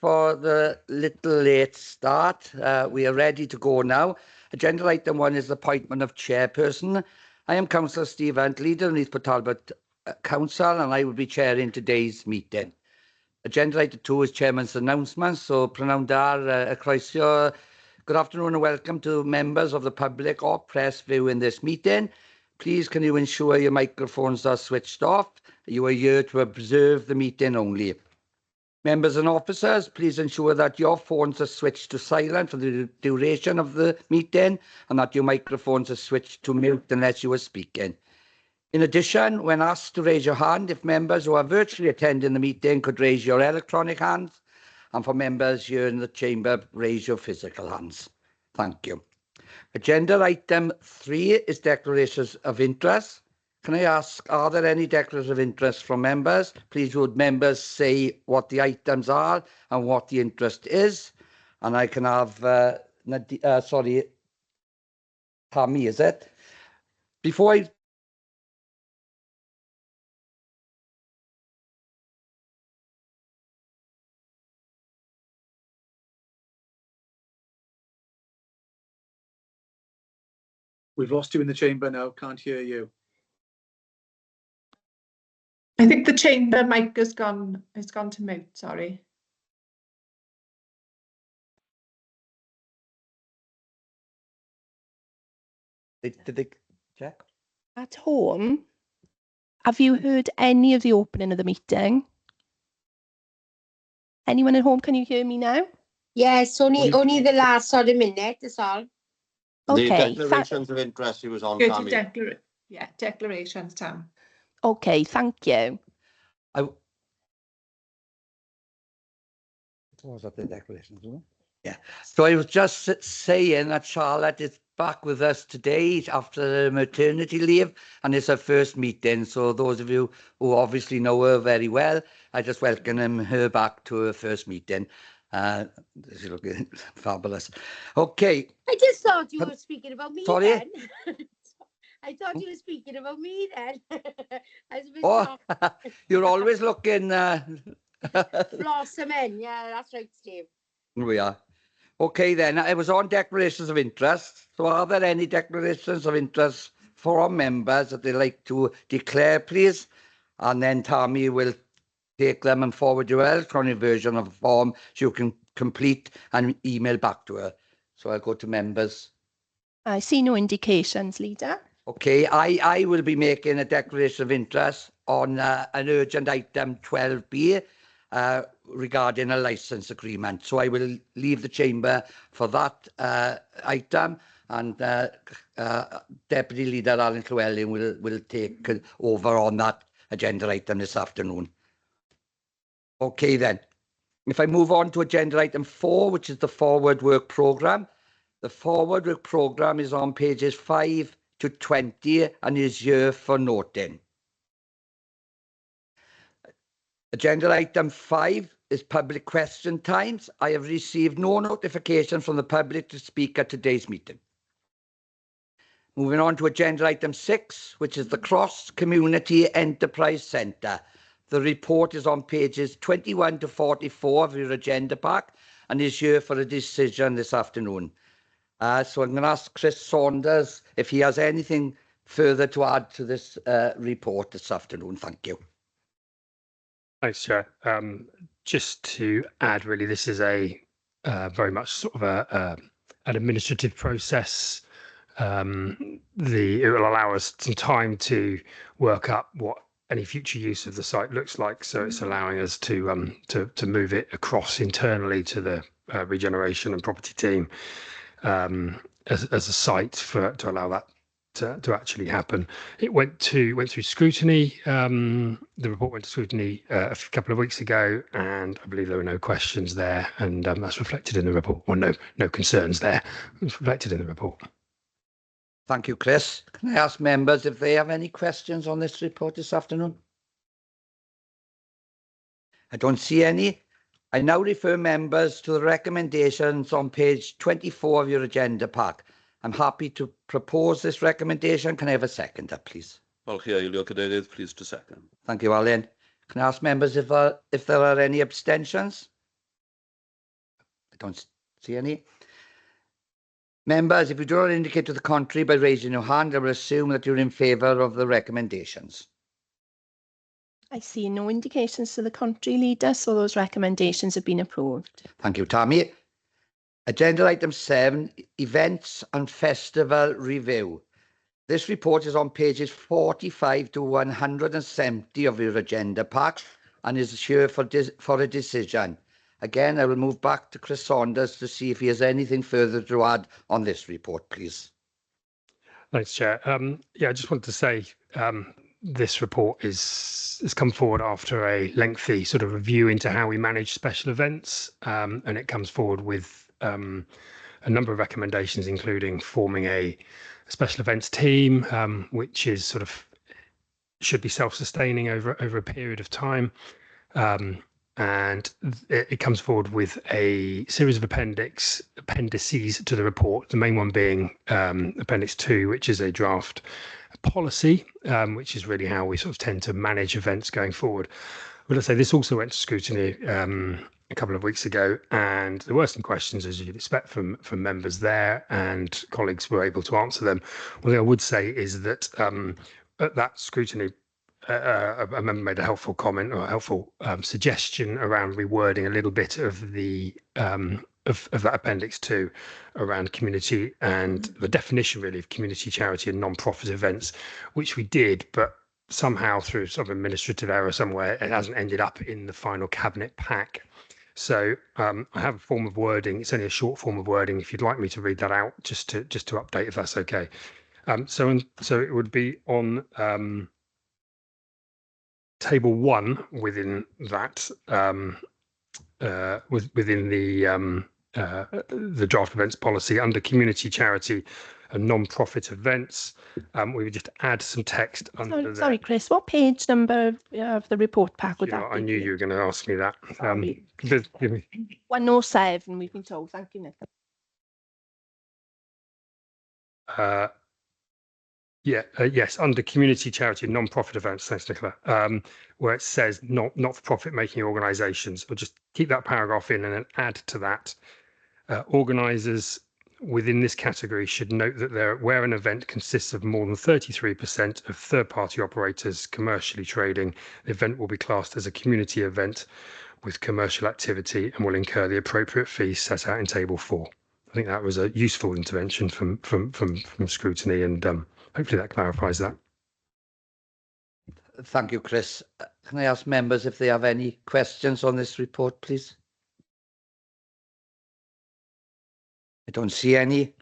for the little late start. We are ready to go now. Agenda item 1 is the appointment of chairperson. I am Councillor Steve Hunt, leader of Neath Talbot Council, and I will be chairing today's meeting. Agenda item 2 is chairman's announcements. So, prynawn da, croeso. Good afternoon and welcome to members of the public or press viewing this meeting. Please can you ensure your microphones are switched off? You are here to observe the meeting only. Members and officers, please ensure that your phones are switched to silent for the duration of the meeting and that your microphones are switched to mute unless you are speaking. In addition, when asked to raise your hand, if members who are virtually attending the meeting could raise your electronic hands, and for members here in the chamber, raise your physical hands. Thank you. Agenda item 3 is declarations of interest. Can I ask, are there any declarations of interest from members? Please would members say what the items are and what the interest is. And I can have, Tammy, is it? Before I... We've lost you in the chamber now, can't hear you. I think the chamber mic has gone to mute, sorry. Did they check? At home, have you heard any of the opening of the meeting? Anyone at home, can you hear me now? Yes, only the last sort of minute, that's all. Okay. The declarations of interest he was on, Go Tammy. to declarations, Tam. Okay, thank you. What was that, the declaration? Yeah. So I was just saying that Charlotte is back with us today after maternity leave, and it's her first meeting. So those of you who obviously know her very well, I just welcome her back to her first meeting. She's looking fabulous. Okay. I just thought you were speaking about me. Sorry? Then. I thought you were speaking about me then. I was a bit shocked. You're always looking blossoming. Yeah, that's right, Steve. We are. Okay then, it was on declarations of interest. So are there any declarations of interest from members that they'd like to declare, please? And then Tammy will take them and forward your electronic version of the form so you can complete and email back to her. So I'll go to members. I see no indications, Leader. Okay, I will be making a declaration of interest on an urgent item 12B regarding a licence agreement. So I will leave the chamber for that item, and Deputy Leader Alan Llewellyn will take over on that agenda item this afternoon. Okay then, if I move on to agenda item 4, which is the Forward Work Programme. The Forward Work Programme is on pages 5 to 20 and is here for noting. Agenda item 5 is public question times. I have received no notification from the public to speak at today's meeting. Moving on to agenda item 6, which is the Cross Community Enterprise Centre. The report is on pages 21 to 44 of your agenda pack and is here for a decision this afternoon. So I'm going to ask Chris Saunders if he has anything further to add to this report this afternoon. Thank you. Thanks, Chair. Just to add, really, this is a very much sort of an administrative process. It will allow us some time to work up what any future use of the site looks like. So it's allowing us to move it across internally to the regeneration and property team as a site to allow that to actually happen. It went through scrutiny. The report went to scrutiny a couple of weeks ago, and I believe there were no questions there, and that's reflected in the report. Or no concerns there. It's reflected in the report. Thank you, Chris. Can I ask members if they have any questions on this report this afternoon? I don't see any. I now refer members to the recommendations on page 24 of your agenda pack. I'm happy to propose this recommendation. Can I have a seconder, please? Please to second. Thank you, Alan. Can I ask members if there are any abstentions? don't see any. Members, if you do not indicate to the contrary by raising your hand, I will assume that you're in favour of the recommendations. I see no indications to the contrary, Leader, so those recommendations have been approved. Thank you, Tammy. Agenda item 7, Events and Festival Review. This report is on pages 45 to 170 of your agenda pack and is here for a decision. Again, I will move back to Chris Saunders to see if he has anything further to add on this report, please. Thanks, Chair. Yeah, I just wanted to say this report has come forward after a lengthy sort of review into how we manage special events, and it comes forward with a number of recommendations, including forming a special events team, which is sort of should be self-sustaining over a period of time. And it comes forward with a series of appendices to the report, the main one being Appendix 2, which is a draft policy, which is really how we sort of tend to manage events going forward. Well, let's say this also went to scrutiny a couple of weeks ago, and there were some questions, as you'd expect from members there, and colleagues were able to answer them. One thing I would say is that at that scrutiny, a member made a helpful comment or a helpful suggestion around rewording a little bit of the of that Appendix 2 around community and the definition really of community, charity and non-profit events, which we did, but somehow through some administrative error somewhere, it hasn't ended up in the final cabinet pack. So I have a form of wording. It's only a short form of wording. If you'd like me to read that out, just to update, if that's okay. So it would be on table 1 within that within the draft events policy under community, charity and non-profit events. We would just add some text under Sorry, Chris, what page number of the report pack would that be? I knew you were going to ask me that. Give me 107, we've been told. Thank you, Nick. yes, under community, charity and non-profit events, thanks, Nicola, where it says not-for-profit making organisations. We'll just keep that paragraph in and then add to that. Organisers within this category should note that where an event consists of more than 33% of third-party operators commercially trading, the event will be classed as a community event with commercial activity and will incur the appropriate fees set out in Table 4. I think that was a useful intervention from scrutiny, and hopefully that clarifies that. Thank you, Chris. Can I ask members if they have any questions on this report, please? I don't see any.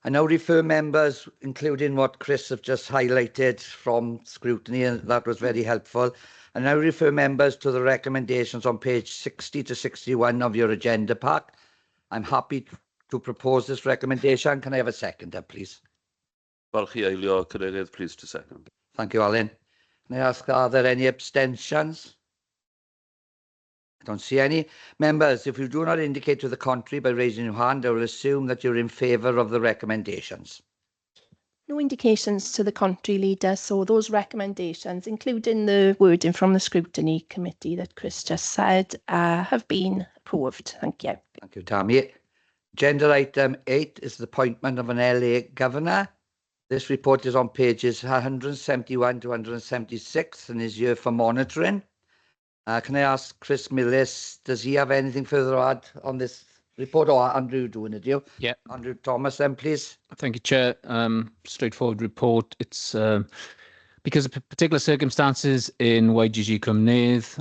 I now refer members, including what Chris have just highlighted from scrutiny, and that was very helpful. I now refer members to the recommendations on page 60 to 61 of your agenda pack. I'm happy to propose this recommendation. Can I have a seconder, please? Barchu eilio cadeirydd, please to second. Thank you, Alan. Can I ask, are there any abstentions? I don't see any. Members, if you do not indicate to the contrary by raising your hand, I will assume that you're in favour of the recommendations. No indications to the contrary, Leader, so those recommendations, including the wording from the scrutiny committee that Chris just said, have been approved. Thank you. Thank you, Tammy. Agenda item 8 is the appointment of an LA governor. This report is on pages 171 to 176 and is here for monitoring. Can I ask Chris Millis, does he have anything further to add on this report, or Andrew doing it? You? Yeah. Andrew Thomas, then, please. Thank you, Chair. Straightforward report. It's because of particular circumstances in YGG Cwm Neath,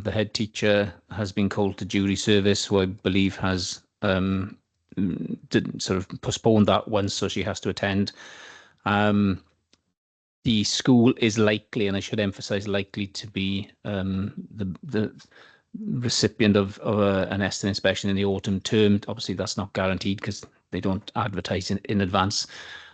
the head teacher has been called to jury service, who I believe has sort of postponed that once, so she has to attend. The school is likely, and I should emphasise likely, to be the recipient of an Estyn inspection in the autumn term. Obviously, that's not guaranteed because they don't advertise in advance.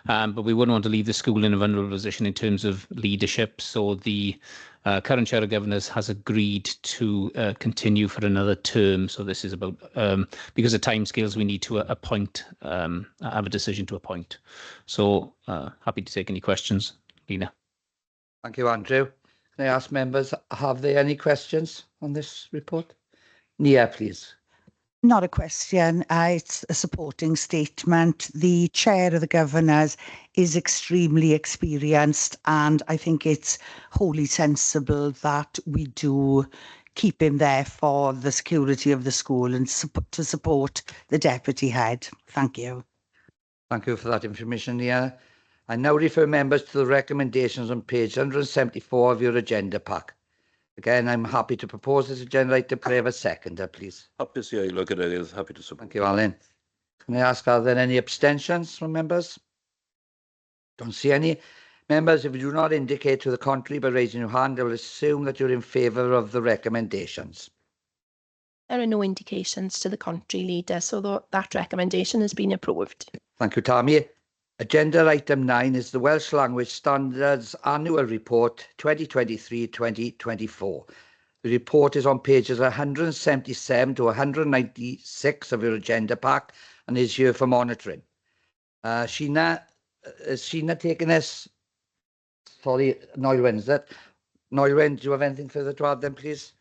But we wouldn't want to leave the school in a vulnerable position in terms of leadership. So the current Chair of Governors has agreed to continue for another term. So this is about, because of timescales, we need to appoint, have a decision to appoint. So happy to take any questions. Lena. Thank you, Andrew. Can I ask members, have they any questions on this report? Neath, please. Not a question. It's a supporting statement. The chair of the governors is extremely experienced, and I think it's wholly sensible that we do keep him there for the security of the school and to support the deputy head. Thank you. Thank you for that information, Neath. I now refer members to the recommendations on page 174 of your agenda pack. Again, I'm happy to propose this agenda item. Can I have a seconder, please? Hapus i aelod Cadeirydd, happy to support. Thank you, Alan. Can I ask, are there any abstentions from members? Don't see any. Members, if you do not indicate to the contrary by raising your hand, I will assume that you're in favour of the recommendations. There are no indications to the contrary, Leader, so that recommendation has been approved. Thank you, Tammy. Agenda item 9 is the Welsh Language Standards Annual Report 2023-2024. The report is on pages 177 to 196 of your agenda pack and is here for monitoring. Sheena, is Sheena taking this? Sorry, Noelwen, is that? Noelwen, do you have anything further to add then, please?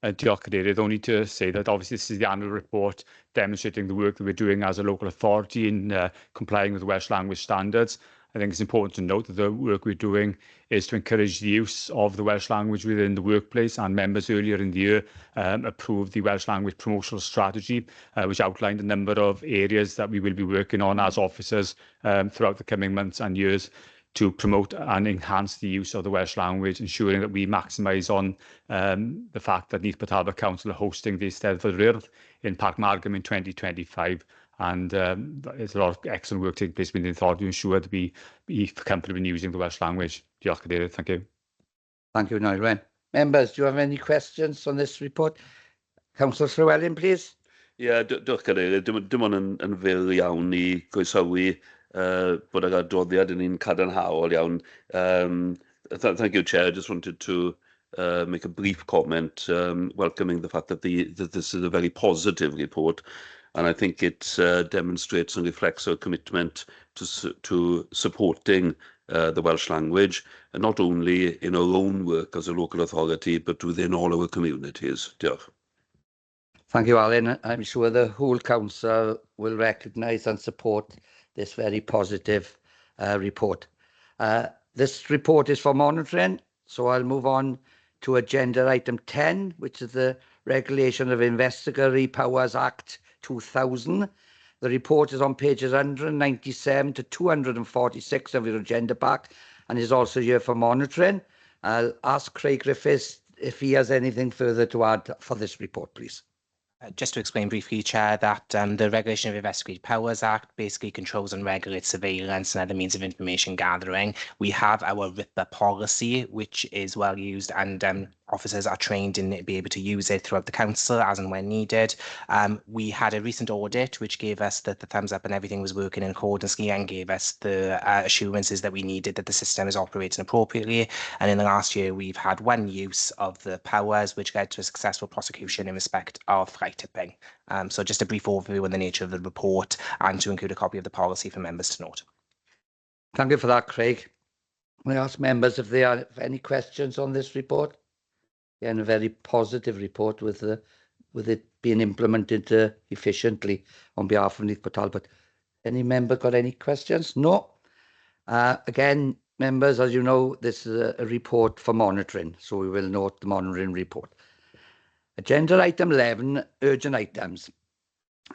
Diolch, Cadeirydd. Only to say that obviously this is the annual report demonstrating the work that we're doing as a local authority in complying with the Welsh language standards. I think it's important to note that the work we're doing is to encourage the use of the Welsh language within the workplace, and members earlier in the year approved the Welsh language promotional strategy, which outlined a number of areas that we will be working on as officers throughout the coming months and years to promote and enhance the use of the Welsh language, ensuring that we maximise on the fact that Neath Talbot Council are hosting the Eisteddfod Rhydd in Parc Margam in 2025. And there's a lot of excellent work taking place within the authority to ensure that we be comfortable in using the Welsh language. Diolch, Cadeirydd. Thank you. Thank you, Noelwen. Members, do you have any questions on this report? Councillor Llywelyn, please. Diolch Cadeirydd. Dim ond yn fyr iawn i groesawu bod yr adroddiad yn un cadarnhaol iawn. Thank you, Chair. I just wanted to make a brief comment welcoming the fact that this is a very positive report, and I think it demonstrates and reflects our commitment to supporting the Welsh language, and not only in our own work as a local authority, but within all our communities. Diolch. Thank you, Alan. I'm sure the whole council will recognise and support this very positive report. This report is for monitoring, so I'll move on to agenda item 10, which is the Regulation of Investigatory Powers Act 2000. The report is on pages 197 to 246 of your agenda pack and is also here for monitoring. I'll ask Craig Griffiths if he has anything further to add for this report, please. Just to explain briefly, Chair, that the Regulation of Investigatory Powers Act basically controls and regulates surveillance and other means of information gathering. We have our RIPA policy, which is well used, and officers are trained in being able to use it throughout the council as and when needed. We had a recent audit which gave us the thumbs up and everything was working in accordance and gave us the assurances that we needed that the system is operating appropriately. And in the last year, we've had one use of the powers which led to a successful prosecution in respect of flight tipping. So just a brief overview on the nature of the report and to include a copy of the policy for members to note. Thank you for that, Craig. Can I ask members if they have any questions on this report? Again, a very positive report with it being implemented efficiently on behalf of Neath Talbot. Any member got any questions? No. Again, members, as you know, this is a report for monitoring, so we will note the monitoring report. Agenda item 11, urgent items.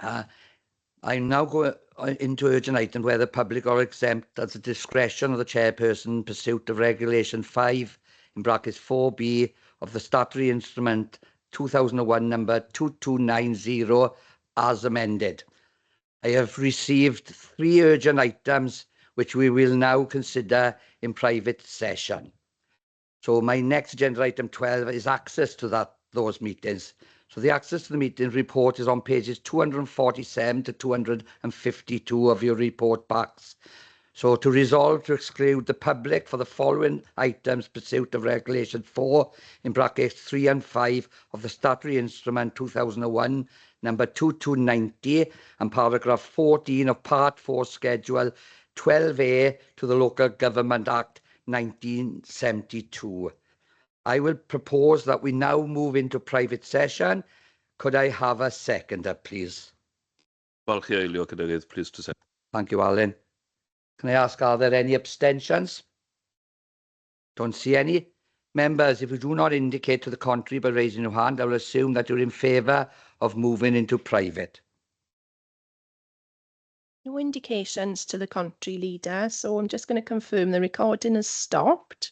I now go into urgent items where the public are exempt at the discretion of the chairperson in pursuit of Regulation 5 in brackets 4B of the Statutory Instrument 2001 number 2290 as amended. I have received 3 urgent items which we will now consider in private session. So my next agenda item 12 is access to those meetings. So the access to the meeting report is on pages 247 to 252 of your report packs. So to resolve to exclude the public for the following items pursuit of Regulation 4 in brackets 3 and 5 of the Statutory Instrument 2001 number 2290 and paragraph 14 of Part 4 Schedule 12A to the Local Government Act 1972. I will propose that we now move into private session. Could I have a seconder, please? Falch i eilio, Cadeirydd, pleased to say. Thank you, Alan. Can I ask, are there any abstentions? Don't see any. Members, if you do not indicate to the contrary by raising your hand, I will assume that you're in favour of moving into private. No indications to the contrary, Leader, so I'm just going to confirm the recording has stopped.